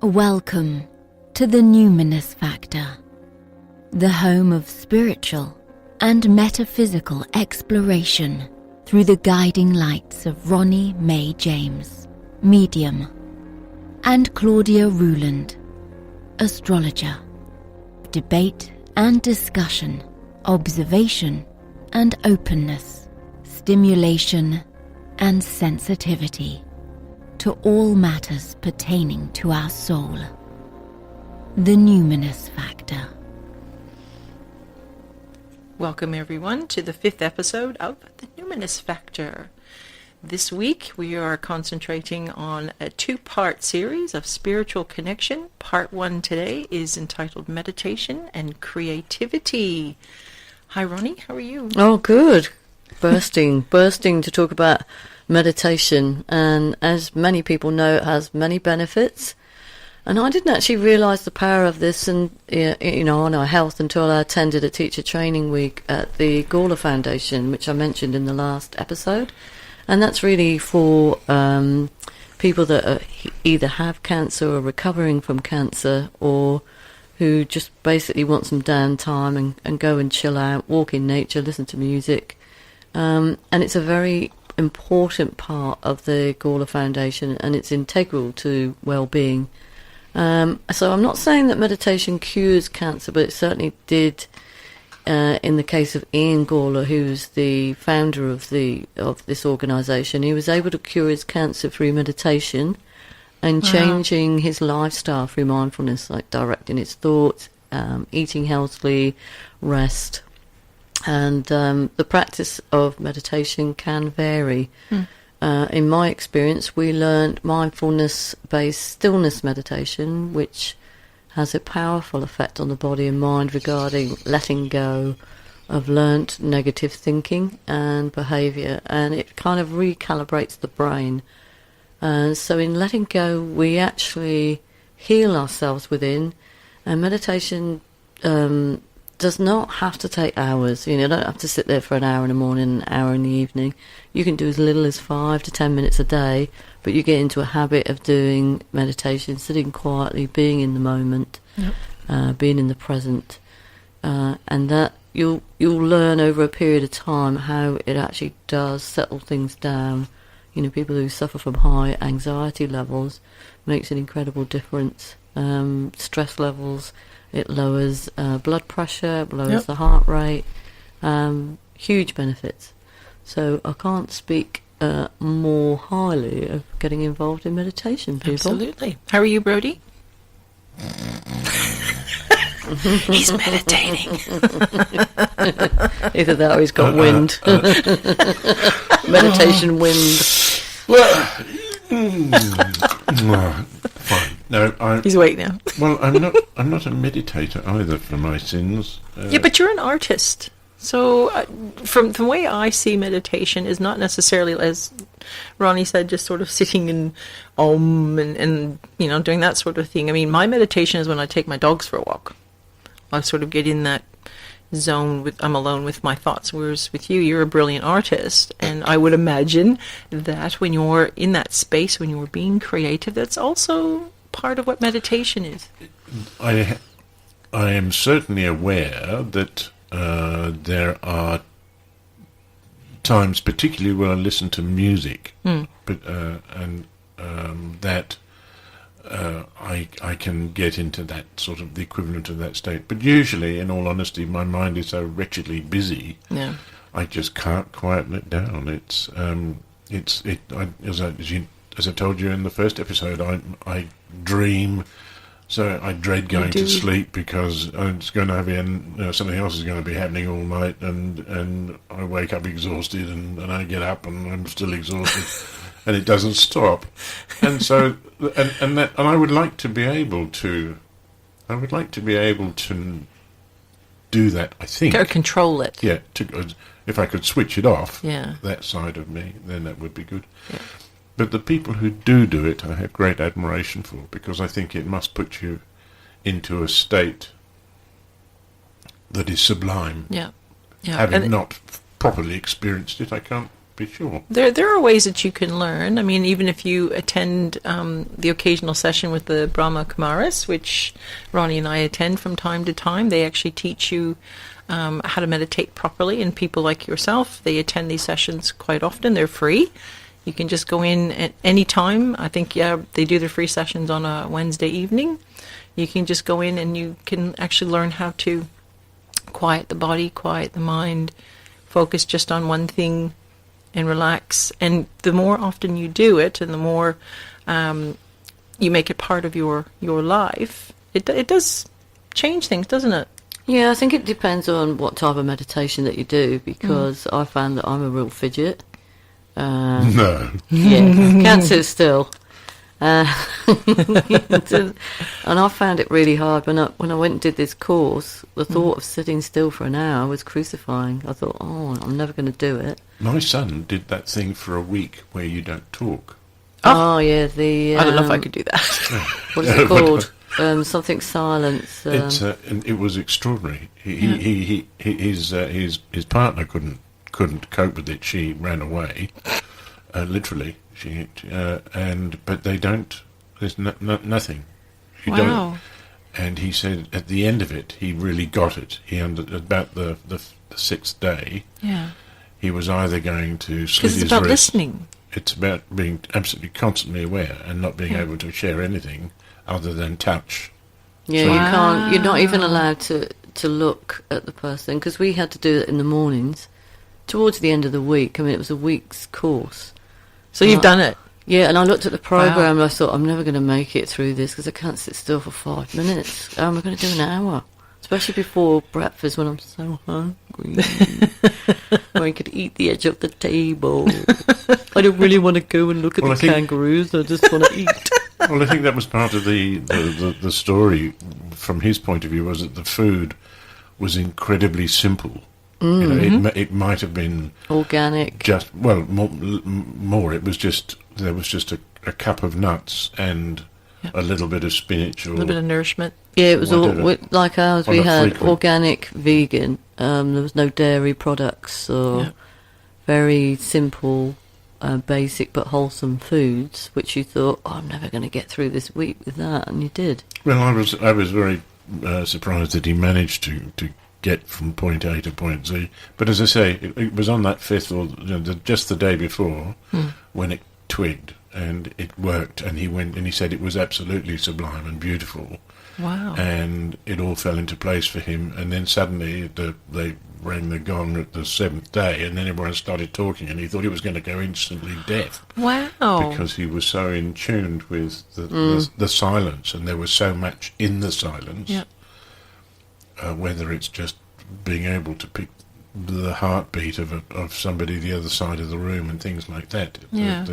Welcome to the Numinous Factor, the home of spiritual and metaphysical exploration through the guiding lights of Ronnie Mae James, medium, and Claudia Ruland, astrologer. Debate and discussion, observation and openness, stimulation and sensitivity to all matters pertaining to our soul. The Numinous Factor. Welcome everyone to the 5th episode of The Numinous Factor. This week we are concentrating on a 2-part series of spiritual connection. Part 1 today is entitled Meditation and Creativity. Hi Ronnie, how are you? Oh, good. Bursting to talk about meditation, and as many people know, it has many benefits. And I didn't actually realise the power of this, and on our health until I attended a teacher training week at the Gawler Foundation, which I mentioned in the last episode. And that's really for people that either have cancer or recovering from cancer, or who just basically want some downtime and go and chill out, walk in nature, listen to music. And it's a very important part of the Gawler Foundation, and it's integral to well-being. So I'm not saying that meditation cures cancer, but it certainly did in the case of Ian Gawler, who's the founder of this organisation. He was able to cure his cancer through meditation and changing his lifestyle through mindfulness, like directing his thoughts, eating healthily, rest. And the practice of meditation can vary. In my experience, we learned mindfulness-based stillness meditation, which has a powerful effect on the body and mind regarding letting go of learnt negative thinking and behaviour, and it kind of recalibrates the brain. So in letting go, we actually heal ourselves within, and meditation does not have to take hours. You don't have to sit there for an hour in the morning, an hour in the evening. You can do as little as 5 to 10 minutes a day, but you get into a habit of doing meditation, sitting quietly, being in the moment, being in the present, and that you'll learn over a period of time how it actually does settle things down. People who suffer from high anxiety levels, makes an incredible difference. Stress levels, it lowers blood pressure, lowers the heart rate, huge benefits. So I can't speak more highly of getting involved in meditation, people. Absolutely. How are you, Brodie? He's meditating. Either that or he's got wind. Meditation wind. Well, fine. No, he's awake now. Well, I'm not a meditator either for my sins. Yeah, but you're an artist. So from the way I see meditation is not necessarily, as Ronnie said, just sort of sitting in and doing that sort of thing. I mean, my meditation is when I take my dogs for a walk. I sort of get in that zone I'm alone with my thoughts, whereas with you're a brilliant artist, and I would imagine that when you're in that space, when you're being creative, that's also part of what meditation is. I am certainly aware that there are times, particularly when I listen to music, but that I can get into that sort of the equivalent of that state. But usually, in all honesty, my mind is so wretchedly busy. Yeah. I just can't quieten it down. As I told you in the first episode, I dream. So I dread going to sleep because it's going to be something else is going to be happening all night, and I wake up exhausted, and I get up and I'm still exhausted, and it doesn't stop. And so and I would like to be able to. I would like to be able to do that. I think or control it. Yeah. If I could switch it off, that side of me, then that would be good. Yeah. But the people who do it, I have great admiration for, because I think it must put you into a state that is sublime. Yeah. Having not properly experienced it, I can't be sure. There are ways that you can learn. I mean, even if you attend the occasional session with the Brahma Kumaris, which Ronnie and I attend from time to time, they actually teach you how to meditate properly. And people like yourself, they attend these sessions quite often. They're free. You can just go in at any time. I think, they do their free sessions on a Wednesday evening. You can just go in and you can actually learn how to quiet the body, quiet the mind, focus just on one thing and relax. And the more often you do it and the more you make it part of your life, it does change things, doesn't it? Yeah, I think it depends on what type of meditation that you do, because I found that I'm a real fidget. No. Yeah, can't sit still. And I found it really hard when I went and did this course. The thought of sitting still for an hour was crucifying. I thought, I'm never going to do it. My son did that thing for a week where you don't talk. Oh yeah, I don't know if I could do that. what is it called? Something silence. And it was extraordinary. His partner couldn't cope with it. She ran away, literally. But they don't. There's nothing. You Wow. don't. And he said at the end of it, he really got it. About the sixth day. Yeah. He was either going to slit Because his it's about wrist. listening. It's about being absolutely constantly aware and not being able to share anything other than touch. Yeah, you can't. You're not even allowed to look at the person, because we had to do it in the mornings. Towards the end of the week, I mean, it was a week's course. So you've done it. Yeah, and I looked at the program and I thought, I'm never going to make it through this because I can't sit still for 5 minutes. How am I going to do an hour? Especially before breakfast when I'm so hungry. Or I could eat the edge of the table. I don't really want to go and look at the kangaroos. I just want to eat. Well, I think that was part of the story from his point of view, was that the food was incredibly simple. Mm-hmm. It might have been organic. More. It was just a cup of nuts and a little bit of spinach or A little bit of nourishment. Yeah, it was whatever. all like ours. We On a had frequent. organic, vegan. There was no dairy products or very simple, basic but wholesome foods. Which you thought, I'm never going to get through this week with that, and you did. Well, I was very surprised that he managed to get from point A to point Z. But as I say, it was on that fifth or just the day before when it twigged and it worked, and he went and he said it was absolutely sublime and beautiful. Wow. And it all fell into place for him. And then suddenly they rang the gong at the seventh day, and then everyone started talking, and he thought he was going to go instantly deaf. Wow. Because he was so in tune with the silence, and there was so much in the silence. Yeah. Whether it's just being able to pick the heartbeat of somebody the other side of the room and things like that. Yeah.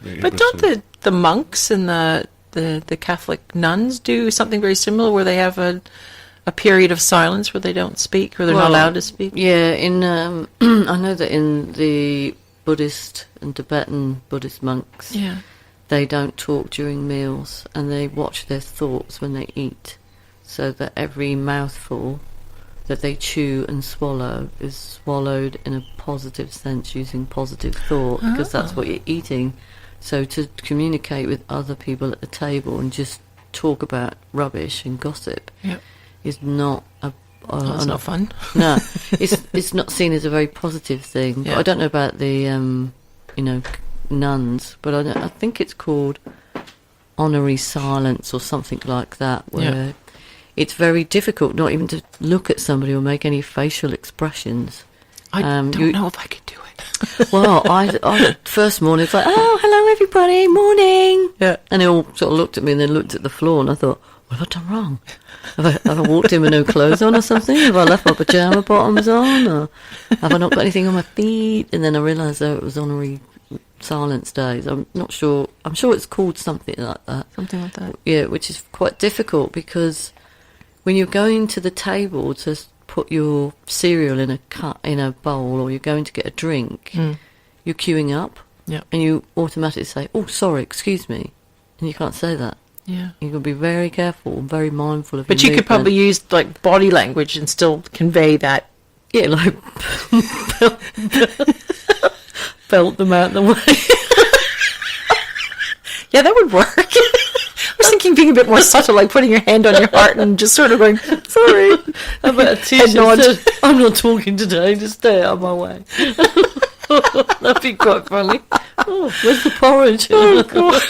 But don't the monks and the Catholic nuns do something very similar, where they have a period of silence where they don't speak, or they're not allowed to speak? Yeah, I know that in the Buddhist and Tibetan Buddhist monks, they don't talk during meals, and they watch their thoughts when they eat, so that every mouthful that they chew and swallow is swallowed in a positive sense, using positive thought, because that's what you're eating. So to communicate with other people at the table and just talk about rubbish and gossip is not That's not fun. No, it's not seen as a very positive thing. Yeah. But I don't know about the nuns, but I think it's called honorary silence or something like that, where it's very difficult not even to look at somebody or make any facial expressions. I don't know if I could do it. Well, I first morning it's like, oh, hello everybody, morning. Yeah. And they all sort of looked at me and then looked at the floor, and I thought, what have I done wrong? Have I walked in with no clothes on or something? Have I left my pyjama bottoms on? Or have I not got anything on my feet? And then I realised, it was honorary silence days. I'm not sure. I'm sure it's called something like that. Something like that. Yeah, which is quite difficult, because when you're going to the table to put your cereal in a bowl, or you're going to get a drink, you're queuing up, and you automatically say, "Oh, sorry, excuse me," and you can't say that. Yeah, you've got to be very careful and very mindful of. But your you could probably use like body language and still convey that. Yeah, like belt them out the way. Yeah, that would work. I was thinking being a bit more subtle, like putting your hand on your heart and just sort of going, sorry. How about a t-shirt that said, I'm not talking today, just stay out of my way. That'd be quite funny. Oh, where's the porridge? Oh, God.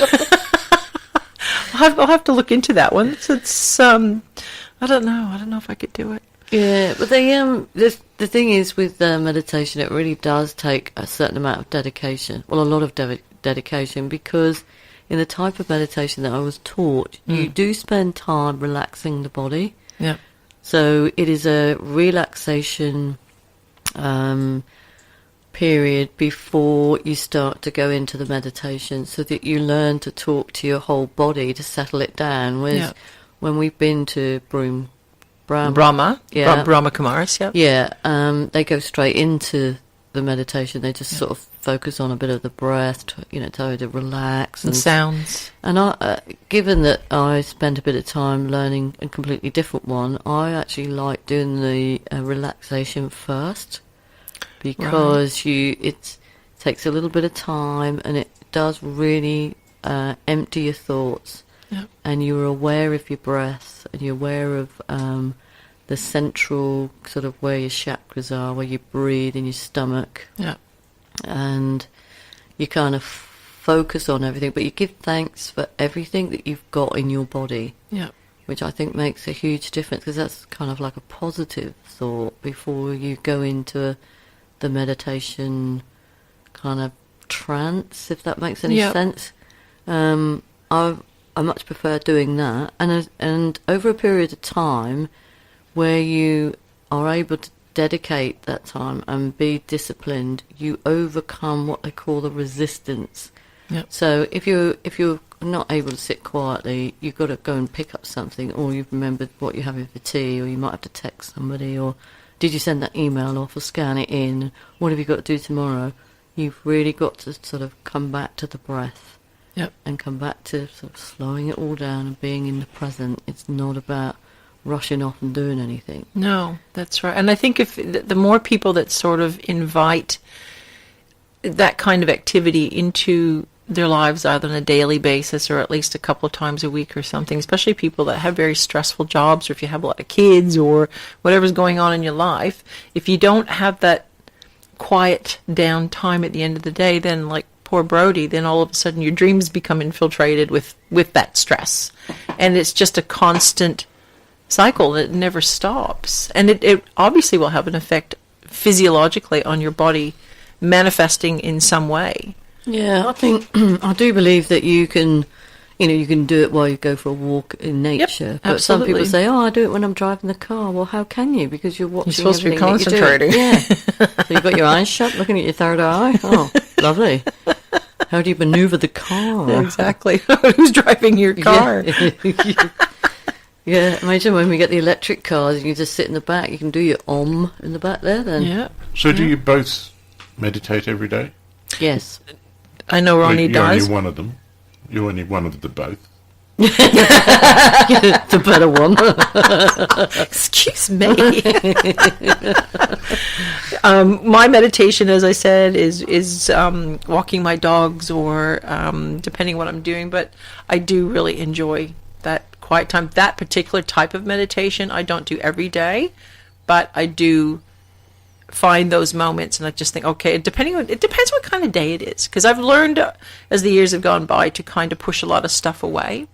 I'll have to look into that one. It's I don't know if I could do it. Yeah, but the thing is with meditation, it really does take a certain amount of dedication. Well, a lot of dedication, because in the type of meditation that I was taught, you do spend time relaxing the body. Yeah. So it is a relaxation period before you start to go into the meditation, so that you learn to talk to your whole body to settle it down. Whereas when we've been to Brahma Kumaris, they go straight into the meditation. They just sort of focus on a bit of the breath, to relax and sounds. And given that I spent a bit of time learning a completely different one, I actually like doing the relaxation first, because it takes a little bit of time, and it does really empty your thoughts, and you're aware of your breath, and you're aware of the central sort of where your chakras are, where you breathe in your stomach. Yeah. And you kind of focus on everything, but you give thanks for everything that you've got in your body. Yeah. Which I think makes a huge difference, because that's kind of like a positive thought before you go into the meditation kind of trance, if that makes any sense. I much prefer doing that, and over a period of time, where you are able to dedicate that time and be disciplined, you overcome what they call the resistance. Yep. So if you're not able to sit quietly, you've got to go and pick up something, or you've remembered what you're having for tea, or you might have to text somebody, or did you send that email off, or scan it in, what have you got to do tomorrow? You've really got to sort of come back to the breath. Yep. And come back to sort of slowing it all down and being in the present. It's not about rushing off and doing anything. No, that's right. And I think if the more people that sort of invite that kind of activity into their lives, either on a daily basis or at least a couple of times a week or something, especially people that have very stressful jobs, or if you have a lot of kids or whatever's going on in your life, if you don't have that quiet down time at the end of the day, then like poor Brodie, then all of a sudden your dreams become infiltrated with that stress. And it's just a constant cycle that never stops, and it obviously will have an effect physiologically on your body, manifesting in some way. Yeah, I think I do believe that you can do it while you go for a walk in nature. Yep, but absolutely. Some people say, "Oh, I do it when I'm driving the car." Well, how can you? Because you're watching. You're supposed to be concentrating. Yeah, so you've got your eyes shut, looking at your third eye. Oh, lovely. How do you maneuver the car? Yeah, exactly. Who's driving your car? Yeah, imagine when we get the electric cars, you can just sit in the back. You can do your in the back there then. Yeah. So do you both meditate every day? Yes. I know Ronnie does. You're only one of them. You're only one of the both. The better one. Excuse me. My meditation, as I said, is walking my dogs, or depending what I'm doing. But I do really enjoy that quiet time. That particular type of meditation I don't do every day, but I do find those moments, and I just think, okay, it depends what kind of day it is, because I've learned as the years have gone by to kind of push a lot of stuff away.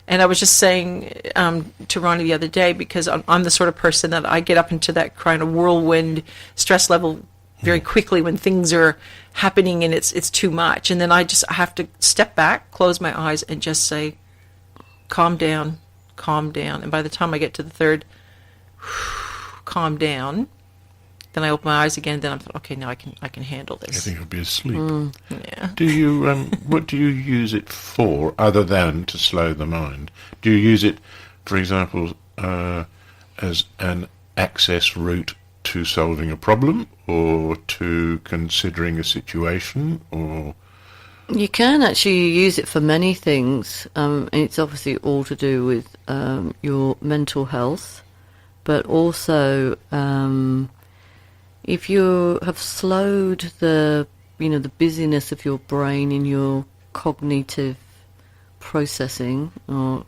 And I was just saying to Ronnie the other day, because I'm the sort of person that I get up into that kind of whirlwind stress level very quickly when things are happening and it's too much, and then I have to step back, close my eyes, and just say, calm down, and by the time I get to the third calm down, then I open my eyes again, then I'm okay, now I can handle this. I think you'll be asleep. Yeah. Do you what do you use it for, other than to slow the mind? Do you use it, for example, as an access route to solving a problem, or to considering a situation, or? You can actually use it for many things. It's obviously all to do with your mental health, but also if you have slowed the busyness of your brain in your cognitive processing or